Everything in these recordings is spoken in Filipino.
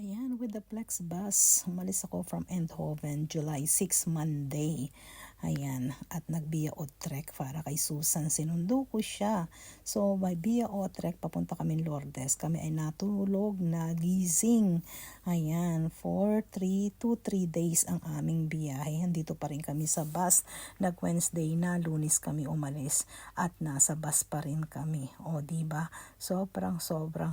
Ayan, with the Flex Bus, umalis ako from Eindhoven, July 6, Monday. Ayan, at nag-Via Utrecht para kay Susan. Sinundo ko siya. So, by Via Utrecht, papunta kami Lourdes. Kami ay natulog, nagising. Ayan, for 3 to 3 days ang aming biyahe. Andito pa rin kami sa bus. Nag-Wednesday na, Lunes kami umalis. At nasa bus pa rin kami. O, diba? Sobrang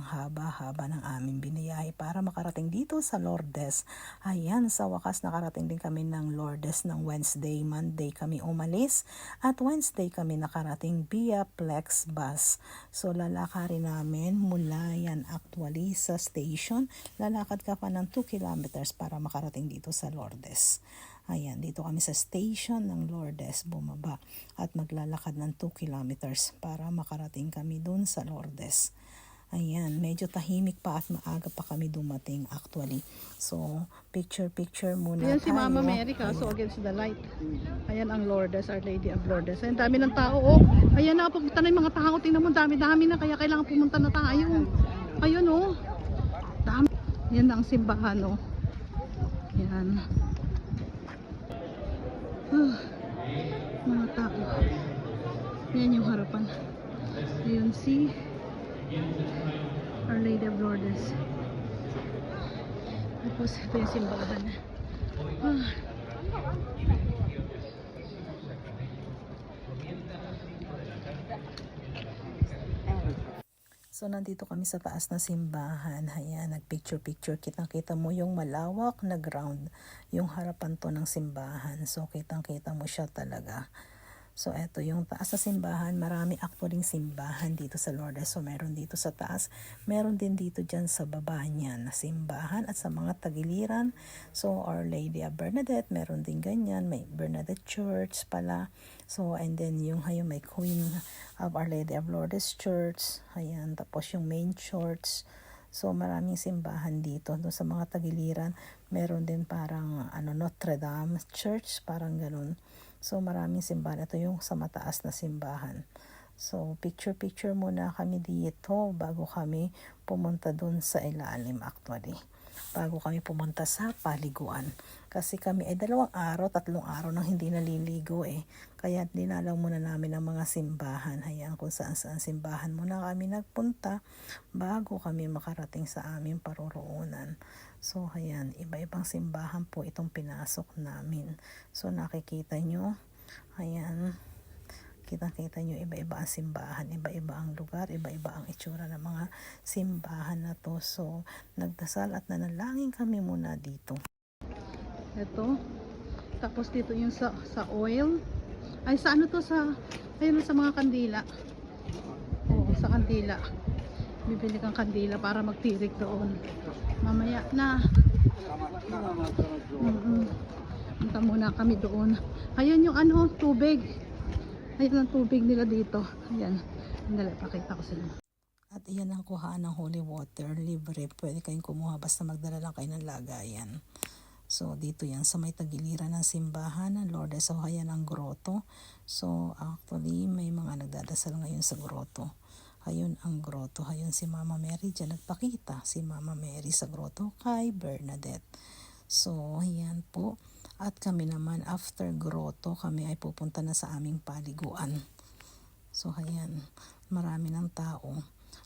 haba-haba ng aming biniyahe para makarating dito sa Lourdes. Ayan, sa wakas nakarating din kami ng Lourdes ng Wednesday. Monday kami umalis at Wednesday kami nakarating via Flex Bus. So lalakarin namin mula yan actually sa station. Lalakad ka pa ng 2 kilometers para makarating dito sa Lourdes. Ayan, dito kami sa station ng Lourdes, bumaba at maglalakad ng 2 kilometers para makarating kami dun sa Lourdes. Ayan, medyo tahimik pa at maaga pa kami dumating actually. So, picture muna Ayan si tayo. Mama Mary kaso against the light. Ayan ang Lourdes, Our Lady of Lourdes. Ayan, dami ng tao. Oh. Ayan na, pupunta na yung mga tao. Tingnan mo, dami-dami na. Kaya kailangan pumunta na tayo. Ayun oh. Dami. Yan ang simbahan oh. Yan. Mga tao. Yan yung harapan. Ayun si Our Lady of Lourdes. Tapos ito yung simbahan. So, nandito kami sa taas na simbahan. Ayan, nagpicture. Kitang-kita mo yung malawak na ground. Yung harapan to ng simbahan. So, kitang-kita mo siya talaga. So, eto yung taas na simbahan. Marami actually simbahan dito sa Lourdes. So, meron dito sa taas. Meron din dito dyan sa baba niyan na simbahan at sa mga tagiliran. So, Our Lady of Bernadette, meron din ganyan. May Bernadette Church pala. So, and then yung may Queen of Our Lady of Lourdes Church. Ayan, tapos yung main church. So, maraming simbahan dito. Doon sa mga tagiliran, meron din parang Notre Dame Church, parang ganun. So, maraming simbahan. Ito yung sa mataas na simbahan. So, picture muna kami dito bago kami pumunta dun sa ilalim actually. Bago kami pumunta sa paliguan. Kasi kami ay 2 araw, 3 araw nang hindi naliligo eh. Kaya dinalaw muna namin ang mga simbahan. Hayaan kung saan simbahan muna kami nagpunta bago kami makarating sa aming paroroonan. So, ayan, iba-ibang simbahan po itong pinasok namin. So, nakikita nyo, ayan, kita-kita nyo, iba-iba ang simbahan, iba-iba ang lugar, iba-iba ang itsura ng mga simbahan na to. So, nagdasal at nanalangin kami muna dito. Ito. Tapos dito yung sa oil. Ay, sa ano to? Ayun sa mga kandila. Oo, sa kandila. Bibili kang kandila para magtirik doon. Mamaya na. Punta muna kami doon. Ayan yung tubig. Ayan ang tubig nila dito. Ayan. Dali, pakita ko sila. At iyan ang kuhaan ng holy water. Libre. Pwede kayong kumuha basta magdala lang kayo ng lagayan. So, dito yan sa may tagiliran ng simbahan ng Lourdes. So, ayan ang grotto. So, actually, may mga nagdadasal ngayon sa grotto. Ayun ang grotto. Ayun si Mama Mary dyan nagpakita. Si Mama Mary sa grotto kay Bernadette. So, ayan po. At kami naman, after grotto, kami ay pupunta na sa aming paliguan. So, ayan. Marami ng tao.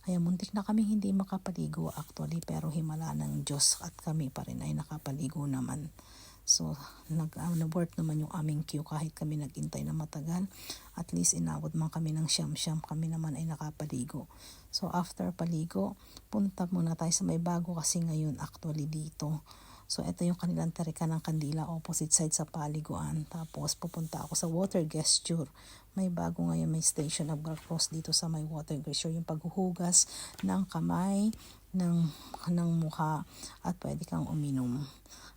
Ayan, muntik na kami hindi makapaligo actually, pero himala ng Diyos at kami pa rin ay nakapaligo naman. So, nag-work naman yung aming queue kahit kami naghintay na matagal. At least inabot man kami ng siyam-siyam, kami naman ay nakapaligo. So, after paligo, punta muna tayo sa may bago kasi ngayon actually dito. So, ito yung kanilang tarikan ng kandila, opposite side sa paliguan. Tapos, pupunta ako sa water gesture. May bago ngayon, may station of cross dito sa may water gesture. Yung paghuhugas ng kamay, ng mukha, at pwede kang uminom.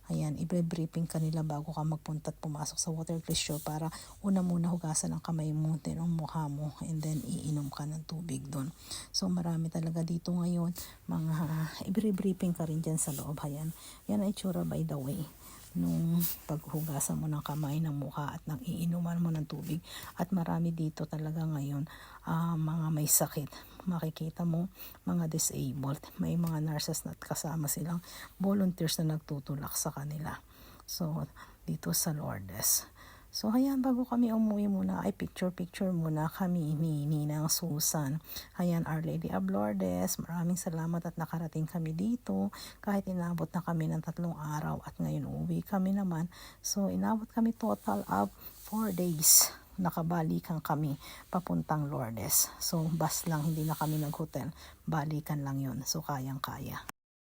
Ayan, i-briefing kanila bago ka magpunta at pumasok sa water gesture para una muna hugasan ang kamay mo, then ang mukha mo, and then iinom ka ng tubig doon. So, marami talaga dito ngayon. I-briefing ka rin dyan sa loob. Ayan, yan ay itsura by the way nung paghugasan mo ng kamay, ng mukha at ng iinuman mo ng tubig. At marami dito talaga ngayon mga may sakit. Makikita mo mga disabled. May mga nurses na kasama silang volunteers na nagtutulak sa kanila. So, dito sa Lourdes. So, ayan, bago kami umuwi muna, ay picture muna kami ni Ninang Susan. Ayan, Our Lady of Lourdes, maraming salamat at nakarating kami dito. Kahit inabot na kami ng 3 araw at ngayon uwi kami naman. So, inabot kami total of 4 days. Nakabalikan kami papuntang Lourdes. So, bus lang, hindi na kami nag-hotel. Balikan lang yun. So, kayang-kaya.